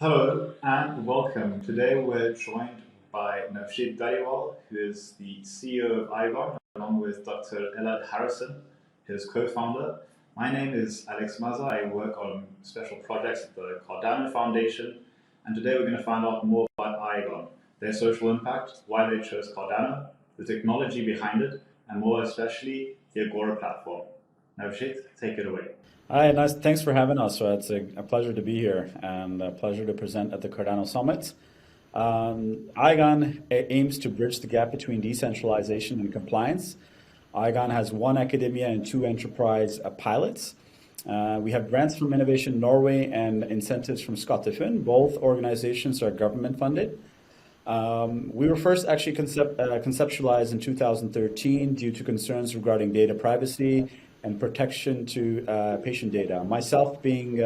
Hello and welcome. Today we're joined by Navshid Dariwal, who is the CEO of Iagon, along with Dr. Elad Harrison, his co-founder. My name is Alex Maza. I work on special projects at the Cardano Foundation, and today we're going to find out more about Iagon, their social impact, why they chose Cardano, the technology behind it, and more especially the Agora platform. Navshid, take it away. Hi, nice. Thanks for having us. It's a pleasure to be here and a pleasure to present at the Cardano Summit. Eigen aims to bridge the gap between decentralization and compliance. Eigen has one academia and two enterprise pilots. We have grants from Innovation Norway and incentives from SkatteFUNN. Both organizations are government funded. We were first actually conceptualized in 2013 due to concerns regarding data privacy and protection to patient data. Myself being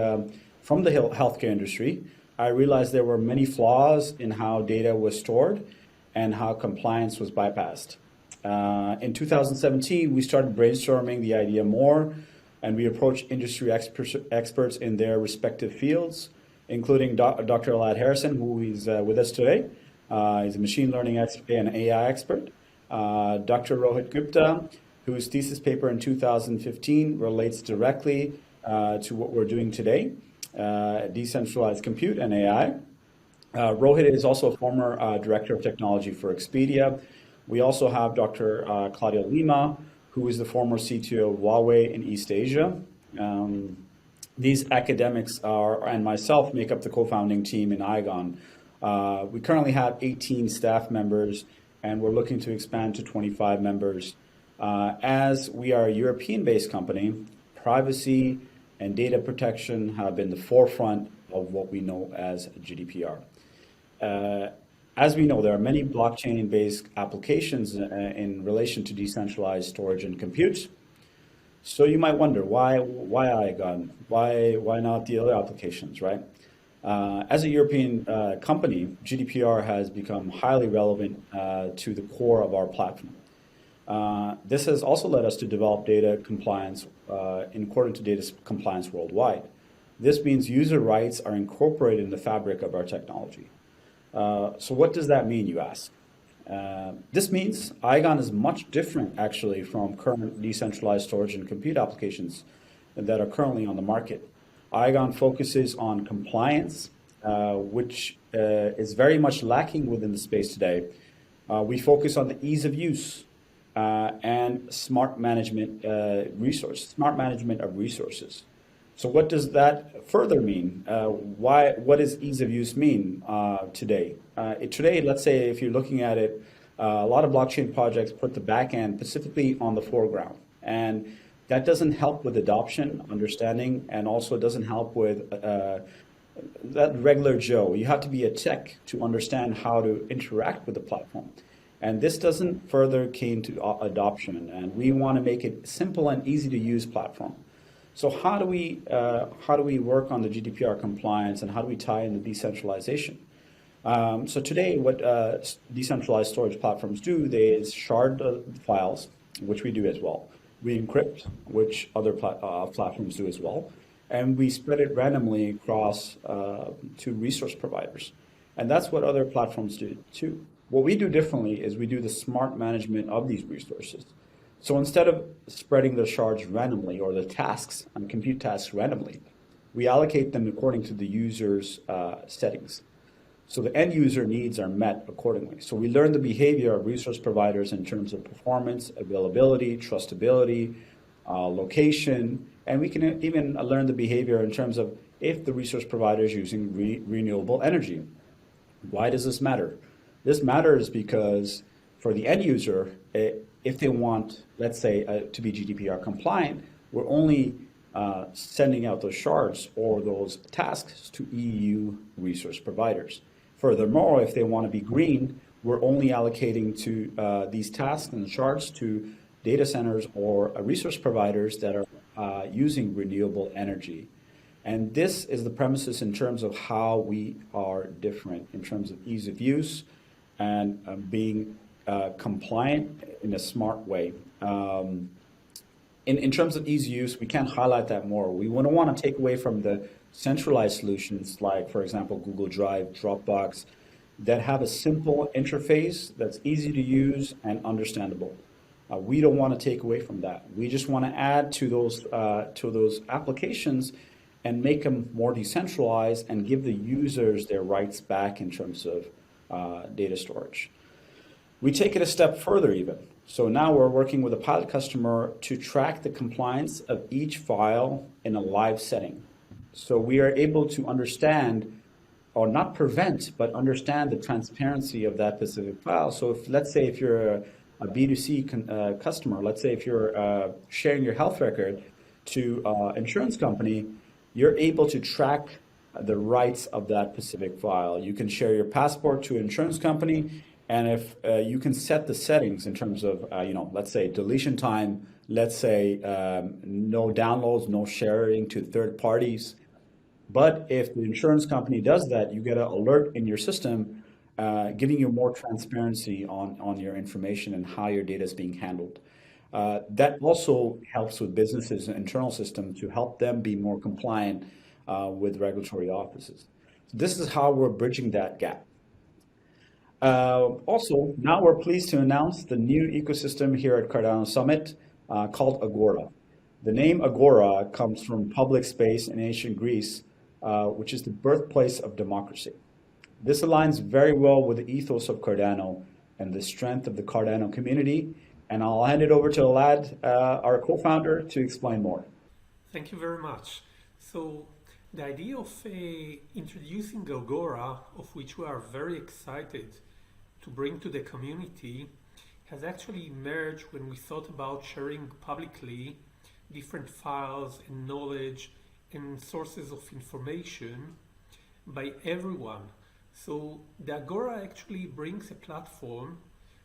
from the healthcare industry, I realized there were many flaws in how data was stored and how compliance was bypassed. In 2017, we started brainstorming the idea more, and we approached industry experts in their respective fields, including Dr. Elad Harrison, who is with us today. He's a machine learning expert and AI expert. Dr. Rohit Gupta, whose thesis paper in 2015 relates directly to what we're doing today, decentralized compute and AI. Rohit is also a former director of technology for Expedia. We also have Dr. Claudia Lima, who is the former CTO of Huawei in East Asia. These academics and myself make up the co-founding team in Iagon. We currently have 18 staff members, and we're looking to expand to 25 members. As we are a European-based company, privacy and data protection have been the forefront of what we know as GDPR. As we know, there are many blockchain-based applications in relation to decentralized storage and compute. So you might wonder, why Iagon? Why not the other applications, right? As a European company, GDPR has become highly relevant to the core of our platform. This has also led us to develop data compliance in accordance to data compliance worldwide. This means user rights are incorporated in the fabric of our technology. So what does that mean, you ask? This means Iagon is much different, actually, from current decentralized storage and compute applications that are currently on the market. Iagon focuses on compliance, which is very much lacking within the space today. We focus on the ease of use and smart management smart management of resources. So what does that further mean? What does ease of use mean today? Today, let's say if you're looking at it, a lot of blockchain projects put the back end specifically on the foreground. And that doesn't help with adoption, understanding, and also doesn't help with that regular Joe. You have to be a tech to understand how to interact with the platform. And this doesn't further came to adoption, and we want to make it simple and easy to use platform. So how do we work on the GDPR compliance, and how do we tie in the decentralization? So today, what decentralized storage platforms do, they shard the files, which we do as well. We encrypt, which other platforms do as well, and we spread it randomly across to resource providers. And that's what other platforms do too. What we do differently is we do the smart management of these resources. So instead of spreading the shards randomly or the tasks and compute tasks randomly, we allocate them according to the user's settings. So the end user needs are met accordingly. So we learn the behavior of resource providers in terms of performance, availability, trustability, location, and we can even learn the behavior in terms of if the resource provider is using renewable energy. Why does this matter? This matters because for the end user, if they want, let's say, to be GDPR compliant, we're only sending out those shards or those tasks to EU resource providers. Furthermore, if they want to be green, we're only allocating to these tasks and shards to data centers or resource providers that are using renewable energy. And this is the premises in terms of how we are different in terms of ease of use and being compliant in a smart way. In terms of ease of use, we can't highlight that more. We wouldn't want to take away from the centralized solutions like, for example, Google Drive, Dropbox, that have a simple interface that's easy to use and understandable. We don't want to take away from that. We just want to add to those applications and make them more decentralized and give the users their rights back in terms of data storage. We take it a step further even. So now we're working with a pilot customer to track the compliance of each file in a live setting. So we are able to understand, or not prevent, but understand the transparency of that specific file. So if, let's say if you're a B2C customer, let's say if you're sharing your health record to an insurance company, you're able to track the rights of that specific file. You can share your passport to an insurance company, and if you can set the settings in terms of, let's say deletion time, let's say no downloads, no sharing to third parties. But if the insurance company does that, you get an alert in your system giving you more transparency on your information and how your data is being handled. That also helps with businesses' internal system to help them be more compliant with regulatory offices. So this is how we're bridging that gap. Also, now we're pleased to announce the new ecosystem here at Cardano Summit called Agora. The name Agora comes from public space in ancient Greece, which is the birthplace of democracy. This aligns very well with the ethos of Cardano and the strength of the Cardano community. And I'll hand it over to Elad, our co-founder, to explain more. Thank you very much. So the idea of introducing Agora, of which we are very excited to bring to the community, has actually emerged when we thought about sharing publicly different files and knowledge and sources of information by everyone. So the Agora actually brings a platform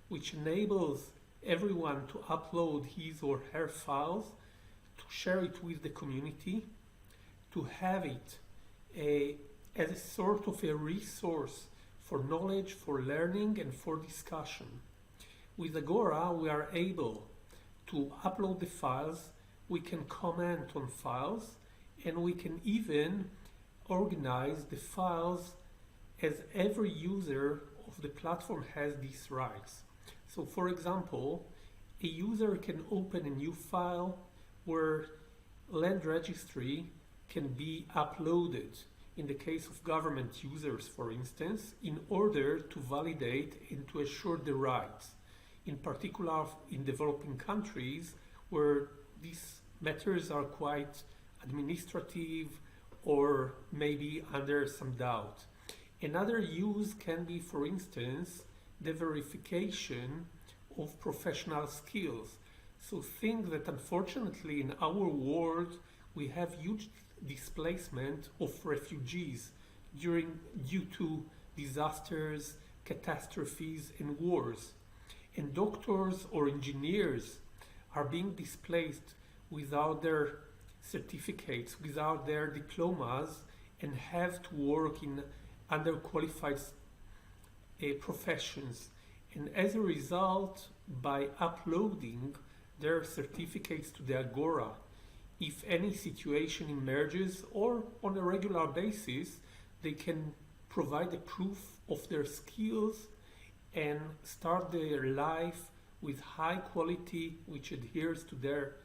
which enables everyone to upload his or her files, to share it with the community, to have it as a sort of a resource for knowledge, for learning, and for discussion. With Agora, we are able to upload the files, we can comment on files, and we can even organize the files as every user of the platform has these rights. So for example, a user can open a new file where land registry can be uploaded in the case of government users, for instance, in order to validate and to assure the rights. In particular, in developing countries where these matters are quite administrative or maybe under some doubt. Another use can be, for instance, the verification of professional skills. So think that unfortunately in our world we have huge displacement of refugees due to disasters, catastrophes, and wars. And doctors or engineers are being displaced without their certificates, without their diplomas, and have to work in underqualified professions. And as a result, by uploading their certificates to the Agora, if any situation emerges or on a regular basis, they can provide a proof of their skills and start their life with high quality, which adheres to their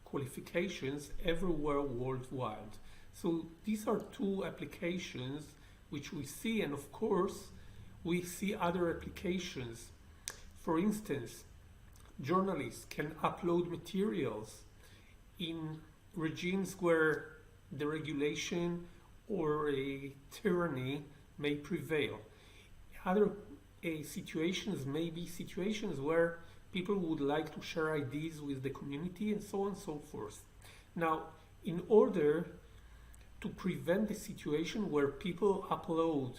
qualifications everywhere worldwide. So these are two applications which we see, and of course we see other applications. For instance, journalists can upload materials in regimes where the regulation or a tyranny may prevail. Other situations may be situations where people would like to share ideas with the community and so on and so forth. Now, in order to prevent the situation where people upload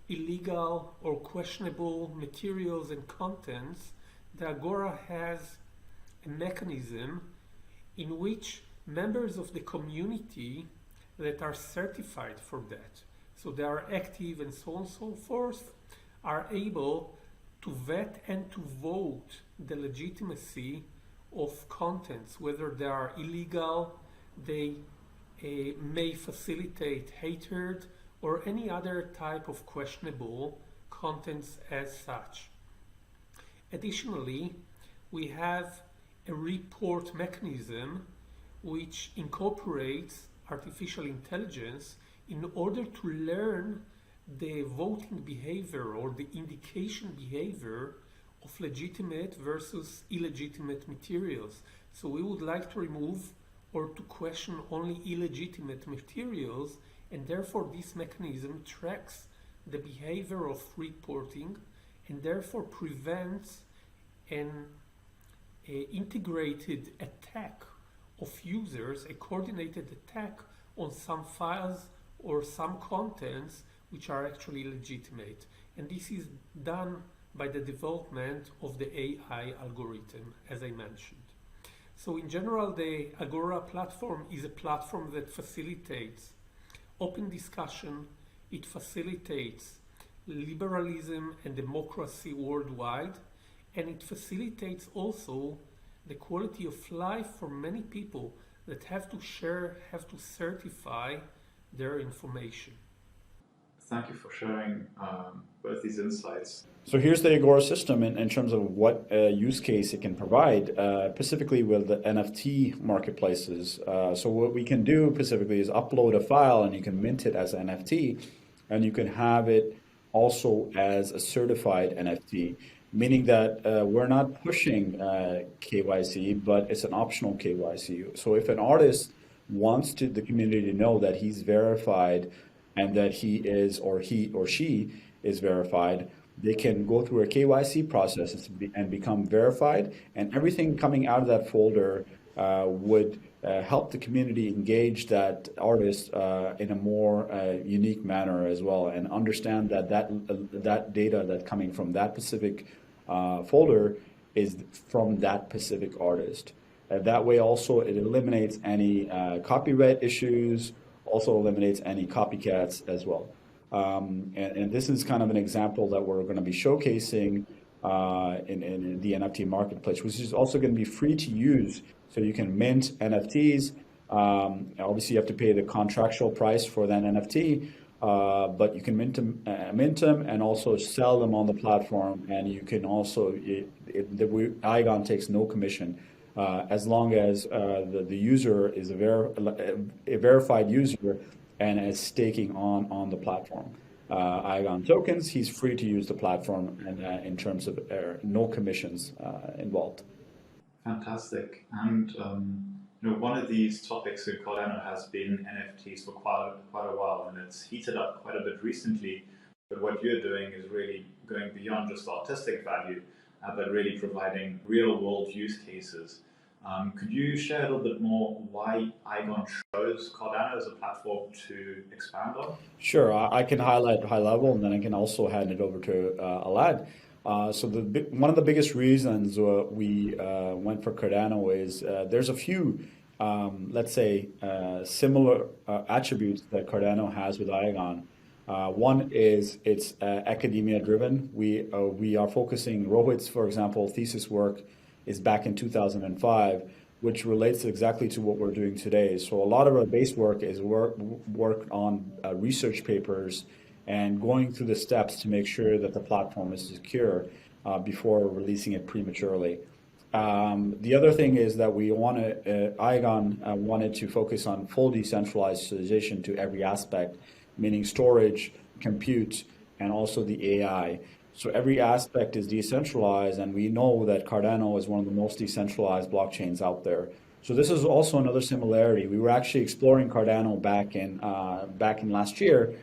illegal or questionable materials and contents, the Agora has a mechanism in which members of the community that are certified for that, so they are active and so on and so forth, are able to vet and to vote the legitimacy of contents, whether they are illegal, they may facilitate hatred or any other type of questionable contents as such. Additionally, we have a report mechanism which incorporates artificial intelligence in order to learn the voting behavior or the indication behavior of legitimate versus illegitimate materials. So we would like to remove or to question only illegitimate materials, and therefore this mechanism tracks the behavior of reporting and therefore prevents an integrated attack of users, a coordinated attack on some files or some contents which are actually legitimate. And this is done by the development of the AI algorithm, as I mentioned. So in general, the Agora platform is a platform that facilitates open discussion, it facilitates liberalism and democracy worldwide, and it facilitates also the quality of life for many people that have to share, have to certify their information. Thank you for sharing both these insights. So here's the Agora system in terms of what use case it can provide, specifically with the NFT marketplaces. So what we can do specifically is upload a file and you can mint it as an NFT, and you can have it also as a certified NFT, meaning that we're not pushing KYC, but it's an optional KYC. So if an artist wants the community to know that he's verified and that he or she is verified, they can go through a KYC process and become verified, and everything coming out of that folder would help the community engage that artist in a more unique manner as well, and understand that data that's coming from that specific folder is from that specific artist. That way also it eliminates any copyright issues, also eliminates any copycats as well. And this is kind of an example that we're going to be showcasing in the NFT marketplace, which is also going to be free to use. So you can mint NFTs. Obviously, you have to pay the contractual price for that NFT, but you can mint them and also sell them on the platform. And you can also, Eigen takes no commission as long as the user is a verified user and is staking on the platform. Eigen tokens, he's free to use the platform, and in terms of no commissions involved. Fantastic. And one of these topics in Cardano has been NFTs for quite a while, and it's heated up quite a bit recently. But what you're doing is really going beyond just artistic value, but really providing real-world use cases. Could you share a little bit more why Iagon chose Cardano as a platform to expand on? Sure, I can highlight high level, and then I can also hand it over to Alad. So one of the biggest reasons we went for Cardano is there's a few, let's say, similar attributes that Cardano has with Iagon. One is it's academia driven. We are focusing, Rohit's, for example, thesis work is back in 2005, which relates exactly to what we're doing today. So a lot of our base work is work on research papers and going through the steps to make sure that the platform is secure before releasing it prematurely. The other thing is that Iagon wanted to focus on full decentralization to every aspect, meaning storage, compute, and also the AI. So every aspect is decentralized, and we know that Cardano is one of the most decentralized blockchains out there. So this is also another similarity. We were actually exploring Cardano back in last year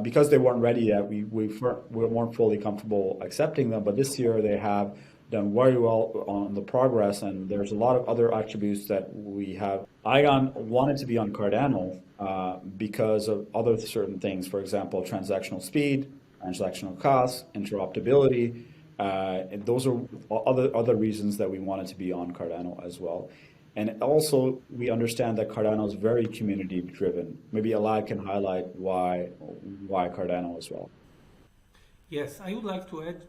because they weren't ready yet. We weren't fully comfortable accepting them, but this year they have done very well on the progress, and there's a lot of other attributes that we have. Iagon wanted to be on Cardano because of other certain things, for example, transactional speed, transactional costs, interoperability. And those are other reasons that we wanted to be on Cardano as well. And also, we understand that Cardano is very community driven. Maybe Alad can highlight why Cardano as well. Yes, I would like to add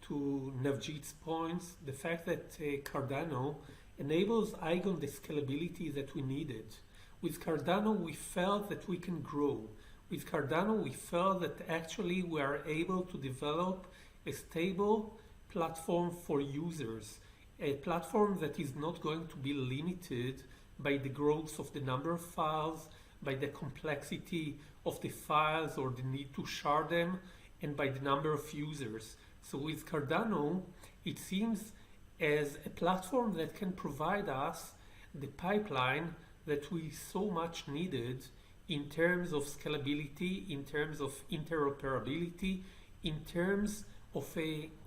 to Navjeet's points the fact that Cardano enables Eigen the scalability that we needed. With Cardano, we felt that we can grow. With Cardano, we felt that actually we are able to develop a stable platform for users, a platform that is not going to be limited by the growth of the number of files, by the complexity of the files or the need to shard them, and by the number of users. So with Cardano, it seems as a platform that can provide us the pipeline that we so much needed in terms of scalability, in terms of interoperability, in terms of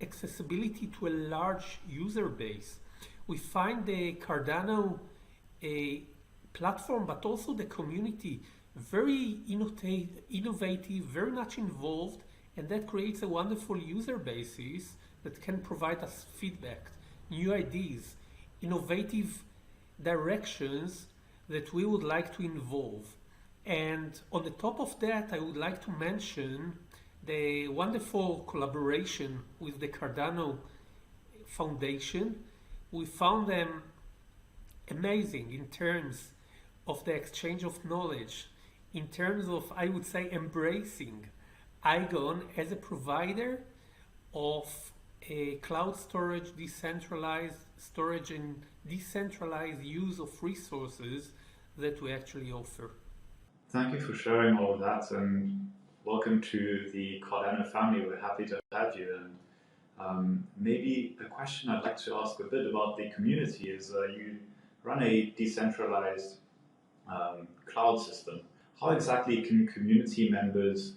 accessibility to a large user base. We find the Cardano a platform, but also the community, very innovative, very much involved, and that creates a wonderful user basis that can provide us feedback, new ideas, innovative directions that we would like to involve. And on the top of that, I would like to mention the wonderful collaboration with the Cardano Foundation. We found them amazing in terms of the exchange of knowledge, in terms of, I would say, embracing Eigen as a provider of a cloud storage, decentralized storage, and decentralized use of resources that we actually offer. Thank you for sharing all of that, and welcome to the Cardano family. We're happy to have you. And maybe the question I'd like to ask a bit about the community is you run a decentralized cloud system. How exactly can community members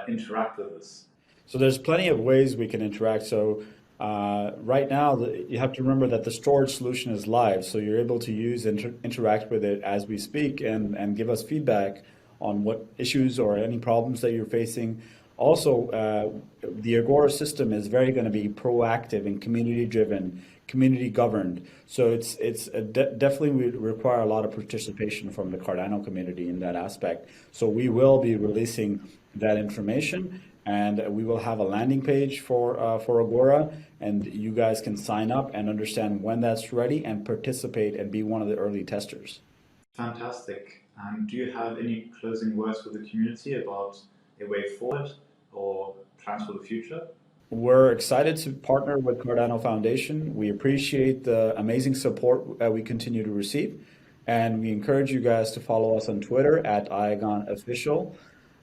interact with this? So there's plenty of ways we can interact. So right now, you have to remember that the storage solution is live, so you're able to use and interact with it as we speak and give us feedback on what issues or any problems that you're facing. Also, the Agora system is very going to be proactive and community-driven, community-governed. So it's definitely would require a lot of participation from the Cardano community in that aspect. So we will be releasing that information, and we will have a landing page for Agora, and you guys can sign up and understand when that's ready and participate and be one of the early testers. Fantastic. And do you have any closing words for the community about a way forward or plans for the future? We're excited to partner with Cardano Foundation. We appreciate the amazing support that we continue to receive, and we encourage you guys to follow us on Twitter at Iagon Official.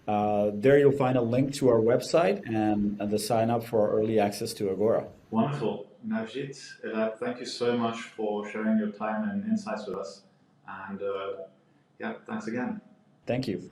There you'll find a link to our website and the sign up for early access to Agora. Wonderful. Navjit, Elad, thank you so much for sharing your time and insights with us. And yeah, thanks again. Thank you.